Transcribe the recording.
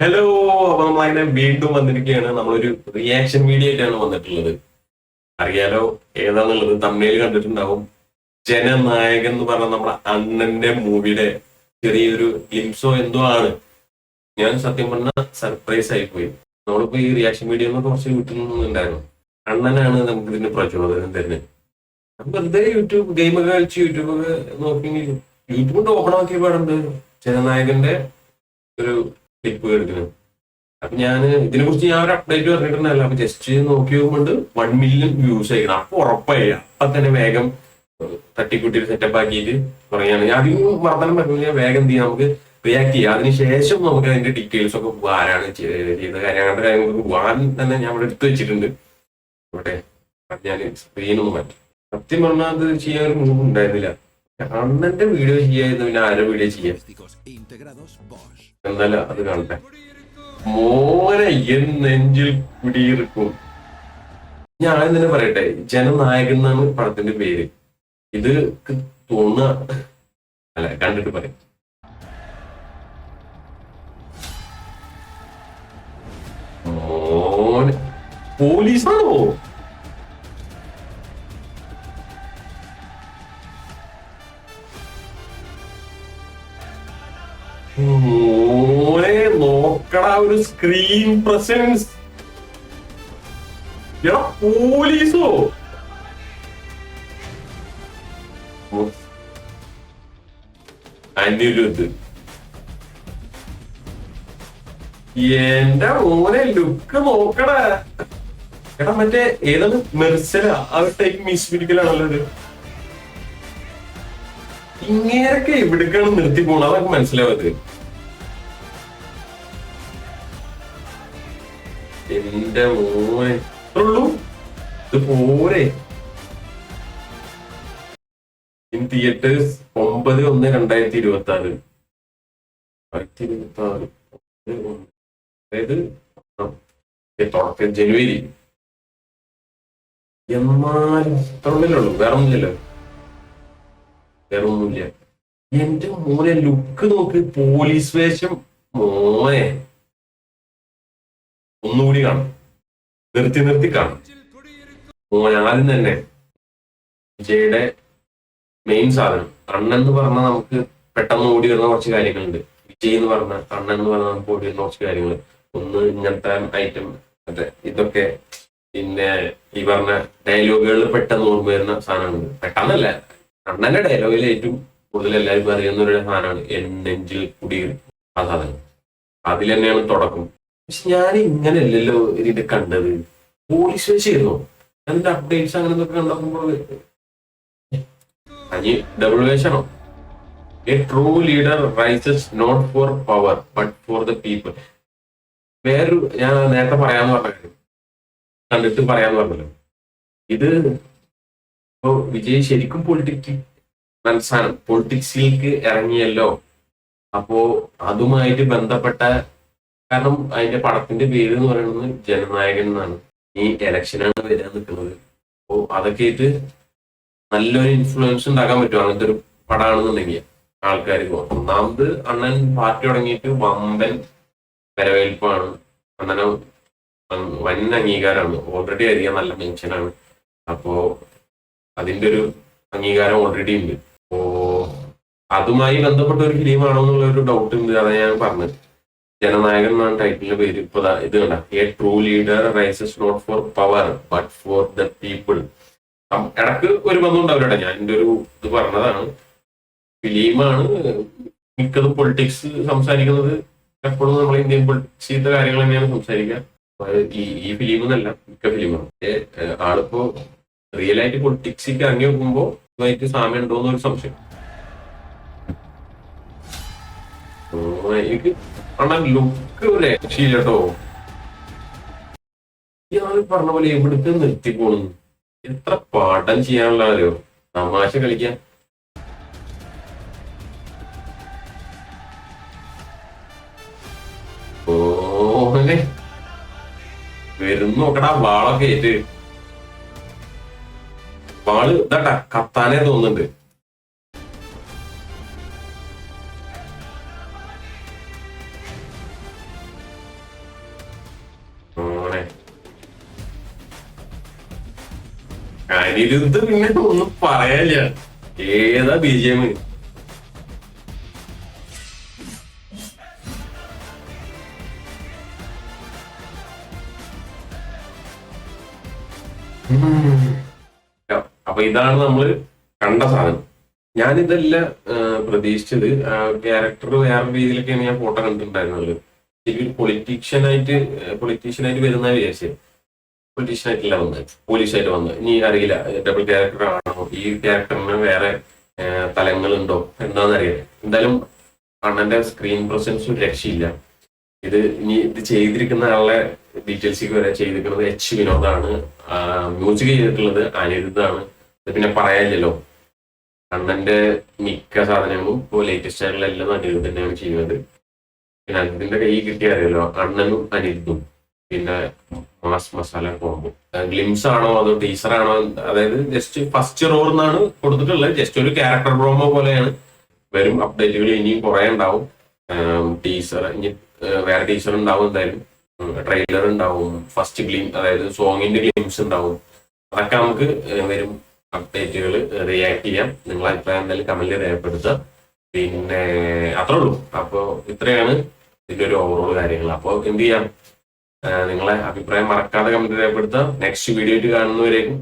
Hello. അപ്പൊ നമ്മളങ്ങനെ വീണ്ടും വന്നിരിക്കുകയാണ്. നമ്മളൊരു റിയാക്ഷൻ വീഡിയോ ആയിട്ടാണ് വന്നിട്ടുള്ളത്. അറിയാലോ ഏതാന്നുള്ളത് തമിഴിൽ കണ്ടിട്ടുണ്ടാവും. ജനനായകൻ എന്ന് പറഞ്ഞ നമ്മുടെ അണ്ണന്റെ മൂവിയുടെ ചെറിയൊരു ഗ്ലിംസോ എന്തോ ആണ്. ഞാൻ സത്യം പറഞ്ഞ സർപ്രൈസ് ആയിപ്പോയി. നമ്മളിപ്പോ ഈ റിയാക്ഷൻ വീഡിയോ കുറച്ച് കിട്ടുന്നുണ്ടായിരുന്നു. അണ്ണനാണ് നമുക്ക് ഇതിന് പ്രചോദനം തന്നെ. വെറുതെ യൂട്യൂബ് ഗെയിമൊക്കെ കളിച്ച് യൂട്യൂബൊക്കെ നോക്കി യൂട്യൂബ് ഓപ്പൺ ആക്കിയ പാടുണ്ട് ജനനായകന്റെ ഒരു ക്ലിപ്പ് എടുക്കുന്നത്. അപ്പൊ ഇതിനെ കുറിച്ച് ഞാൻ ഒരു അപ്ഡേറ്റ് പറഞ്ഞിട്ടുണ്ടല്ലോ. അപ്പൊ ജസ്റ്റ് നോക്കി നോക്കുമ്പോൾ 1 മില്യൺ വ്യൂസ് ആയിരിക്കണം. അപ്പൊ ഉറപ്പായി അപ്പൊ തന്നെ വേഗം തട്ടിക്കുട്ടി സെറ്റപ്പ് ആക്കിയിട്ട് പറയാണ്. അധികം വർദ്ധനം പറ്റില്ല. വേഗം എന്ത് ചെയ്യാം, നമുക്ക് റിയാക്ട് ചെയ്യാം. അതിനുശേഷം നമുക്ക് അതിന്റെ ഡീറ്റെയിൽസ് ഒക്കെ ആരാണ് ചെയ്ത കാര്യം, അങ്ങനത്തെ കാര്യങ്ങൾക്ക് പോകാൻ തന്നെ ഞാൻ ഇവിടെ എടുത്തു വെച്ചിട്ടുണ്ട്. ഇവിടെ ഞാൻ സ്ക്രീനൊന്നും മാറ്റി. സത്യം പറഞ്ഞാൽ അത് ചെയ്യാൻ ഒരു മൂഡ് ഉണ്ടായിരുന്നില്ല. അണ്ണന്റെ വീഡിയോ ചെയ്യായിരുന്നു, പിന്നെ ആരോ വീഡിയോ ചെയ്യാം. എന്തായാലും അത് കാണട്ടെ. മോനെ നെഞ്ചിൽ കുടിയിരിക്കും. ഞാൻ ആദ്യം തന്നെ പറയട്ടെ, ജനനായകൻ എന്നാണ് പടത്തിന്റെ പേര്. ഇത് തോന്നുക അല്ല, കണ്ടിട്ട് പറയും. മോനെ പോലീസാണോ? മോനെ നോക്കടാ, ഒരു സ്ക്രീൻ പ്രസൻസ്. പോലീസോ? അനിരുദ്ധ്. എന്റെ മോനെ ലുക്ക് നോക്കടാ. എടാ മറ്റേ ഏതാണ് മെർസല, ആ ടൈപ്പ് മിസ് പിടിക്കലാണല്ലോ ഇത്. ഇങ്ങനെയൊക്കെ എവിടേക്കാണ് നിർത്തി പോണത് അതൊക്കെ മനസ്സിലാവാത്. എന്റെ മോനെ ഉള്ളൂ ഇത് പോരെ. In theatres 9/1/2026. അതായത് തുടക്കം ജനുവരി. എന്നാലും ഇത്ര ഉള്ളിലുള്ളൂ, വേറെ ഒന്നുമില്ലല്ലോ. വേറെ ഒന്നുമില്ല. എന്റെ മോനെ ലുക്ക് നോക്ക്, പോലീസ് വേഷം. മോനെ ഒന്നുകൂടി കാണും, നിർത്തി കാണും. മോനെ ആദ്യം തന്നെ വിജയുടെ മെയിൻ സാധനം അണ്ണൻ എന്ന് പറഞ്ഞാൽ നമുക്ക് പെട്ടെന്ന് ഓടി വരുന്ന കുറച്ച് കാര്യങ്ങളുണ്ട്. വിജയ് എന്ന് പറഞ്ഞ അണ്ണൻ എന്ന് പറഞ്ഞാൽ നമുക്ക് ഓടി വരുന്ന കുറച്ച് കാര്യങ്ങൾ. ഒന്ന് ഇങ്ങനത്തെ ഐറ്റം, മറ്റേ ഇതൊക്കെ. പിന്നെ ഈ പറഞ്ഞ ഡയലോഗുകളിൽ പെട്ടെന്ന് ഓർമ്മ വരുന്ന സാധനമാണ്. പെട്ടെന്നല്ല, അണ്ണന്റെ ഡയലോഗിൽ ഏറ്റവും കൂടുതൽ എല്ലാവർക്കും അറിയുന്ന ഒരു സാധനമാണ് നെഞ്ചിൽ കുടിയേറി. ആ സാധനം അതിൽ തന്നെയാണ് തുടക്കം. പക്ഷെ ഞാൻ ഇങ്ങനെയല്ലല്ലോ ഇത് കണ്ടത്. പോലീസ് വേഷമായിരുന്നു. അതിന്റെ അപ്ഡേറ്റ്സ് അങ്ങനെ എന്തൊക്കെ കണ്ടപ്പോൾ അനി ഡബിൾ വേഷമാണോ? A true leader rises not for power but for the people. വേറൊരു ഞാൻ നേരത്തെ പറയാന്ന് പറഞ്ഞ കണ്ടിട്ട് പറയാന്ന് പറഞ്ഞല്ലോ. ഇത് ഇപ്പോ വിജയ് ശരിക്കും മനസ്സാണ് പൊളിറ്റിക്സിലേക്ക് ഇറങ്ങിയല്ലോ. അപ്പോ അതുമായിട്ട് ബന്ധപ്പെട്ട, കാരണം അതിന്റെ പടത്തിന്റെ പേര് എന്ന് പറയുന്നത് ജനനായകൻ എന്നാണ്. ഈ ഇലക്ഷനാണ് വരാൻ നിൽക്കുന്നത്. അപ്പോ അതൊക്കെ ആയിട്ട് നല്ലൊരു ഇൻഫ്ലുവൻസ് ഉണ്ടാക്കാൻ പറ്റും അങ്ങനത്തെ ഒരു പടമാണെന്നുണ്ടെങ്കിൽ ആൾക്കാർക്ക്. ഒന്നാമത് അണ്ണൻ പാർട്ടി തുടങ്ങിയിട്ട് വമ്പൻ വരവേൽപ്പാണ്. അണ്ണന് വൻ അംഗീകാരമാണ്. ഓൾറെഡി അറിയാൻ നല്ല മെൻഷനാണ്. അപ്പോ അതിന്റെ ഒരു അംഗീകാരം ഓൾറെഡി ഉണ്ട്. അപ്പോ അതുമായി ബന്ധപ്പെട്ട ഒരു ഫിലിമാണോ എന്നുള്ള ഒരു ഡൗട്ട് ഉണ്ട്. അതാണ് ഞാൻ പറഞ്ഞത്. ജനനായകൻ എന്നാണ് ടൈറ്റിലിന്റെ പേര്. ഇപ്പൊ ഇത് കണ്ട, a true leader rises not for power but for the people. ഇടക്ക് ഒരു ബന്ധം ഉണ്ടാവില്ല. ഞാൻ എന്റെ ഒരു ഇത് പറഞ്ഞതാണ്. ഫിലിമാണ്, മിക്കതും പൊളിറ്റിക്സ് സംസാരിക്കുന്നത്. എപ്പോഴും നമ്മൾ ഇന്ത്യൻ പൊളിറ്റിക്സിന്റെ കാര്യങ്ങൾ തന്നെയാണ് സംസാരിക്കുക. ഈ ഫിലിം എന്നല്ല, മിക്ക ഫിലിമാണ്. ആളിപ്പോ റിയൽ ആയിട്ട് പൊളിറ്റിക്സിലേക്ക് ഇറങ്ങി നോക്കുമ്പോ ഇതുമായിട്ട് സാമ്യം ഉണ്ടോ എന്നൊരു സംശയം എനിക്ക്. ஆனால் ലുക്ക് ഒരു രക്ഷയില്ല കേട്ടോ. ഇയാൾ പറഞ്ഞ പോലെ എവിടുത്തെ നിർത്തി പോണു. എത്ര പാഠം ചെയ്യാനുള്ള അറിയോ, തമാശ കളിക്കാൻ. ഓനെ വരുന്നു നോക്കടാ, വാളൊക്കെ ഏറ്റ്. വാള് ഇതാട്ടാ കത്താനേ തോന്നുന്നുണ്ട്. മോനെ. അനിരുദ്ധ് പിന്നെ ഒന്നും പറയാനില്ല, ഏതാ BGM. അപ്പൊ ഇതാണ് നമ്മള് കണ്ട സാധനം. ഞാനിതെല്ലാം പ്രതീക്ഷിച്ചത് ക്യാരക്ടർ വേറെ രീതിയിലൊക്കെയാണ് ഞാൻ ഫോട്ടോ കണ്ടിട്ടുണ്ടായിരുന്നത്. ശരിക്കും പൊളിറ്റീഷ്യനായിട്ട് വരുന്ന വിചാരിച്ചത്. പൊളിറ്റീഷ്യനായിട്ടില്ല വന്നത്, പോലീസായിട്ട് വന്നത്. ഇനി അറിയില്ല ഡബിൾ ക്യാരക്ടർ ആണോ, ഈ ക്യാരക്ടറിന് വേറെ തലങ്ങളുണ്ടോ എന്താണെന്നറിയില്ല. എന്തായാലും അണ്ണന്റെ സ്ക്രീൻ പ്രസൻസ് ഒരു രക്ഷയില്ല. ഇത് ചെയ്തിരിക്കുന്ന ആളുടെ ഡീറ്റെയിൽസിലേക്ക് വരെ ചെയ്തിരിക്കുന്നത് വിനോദാണ്. മ്യൂസിക് ചെയ്തിട്ടുള്ളത് അനിരുദ്ധാണ്. പിന്നെ പറയാനില്ലല്ലോ, അണ്ണന്റെ മിക്ക സാധനങ്ങളും ഇപ്പോൾ ലേറ്റസ്റ്റ് ആയിട്ടുള്ള അനിരുദ്ധ് തന്നെയാണ് ചെയ്യുന്നത്. പിന്നെ അനിരുദ്ധിന്റെ കൈ കിട്ടിയ അറിയാലോ, അണ്ണനും അനിരുദ്ധും പിന്നെ മാസ് മസാല കോംബോ. ഗ്ലിംസ് ആണോ അതോ ടീസർ ആണോ, അതായത് ജസ്റ്റ് ഫസ്റ്റ് റോൾ എന്നാണ് കൊടുത്തിട്ടുള്ളത്. ജസ്റ്റ് ഒരു ക്യാരക്ടർ പ്രോമോ പോലെയാണ്. വരും അപ്ഡേറ്റുകൾ ഇനിയും കുറെ ഉണ്ടാവും. ടീസർ ഇനി വേറെ ടീച്ചർ ഉണ്ടാവും, എന്തായാലും ട്രെയിലർ ഉണ്ടാവും, ഫസ്റ്റ് ഗ്ലിം അതായത് സോങ്ങിന്റെ ഗ്ലിംസ് ഉണ്ടാവും. അതൊക്കെ നമുക്ക് വരും അപ്ഡേറ്റുകൾ റിയാക്ട് ചെയ്യാം. നിങ്ങളെ അഭിപ്രായം എന്തായാലും കമന്റിൽ രേഖപ്പെടുത്തുക. പിന്നെ അത്രേ ഉള്ളൂ. അപ്പോൾ ഇത്രയാണ് ഇതിന്റെ ഒരു ഓവറോൾ കാര്യങ്ങൾ. അപ്പോൾ എന്ത് ചെയ്യാം, നിങ്ങളെ അഭിപ്രായം മറക്കാതെ കമന്റ് രേഖപ്പെടുത്തുക. നെക്സ്റ്റ് വീഡിയോ ആയിട്ട് കാണുന്നവരേക്കും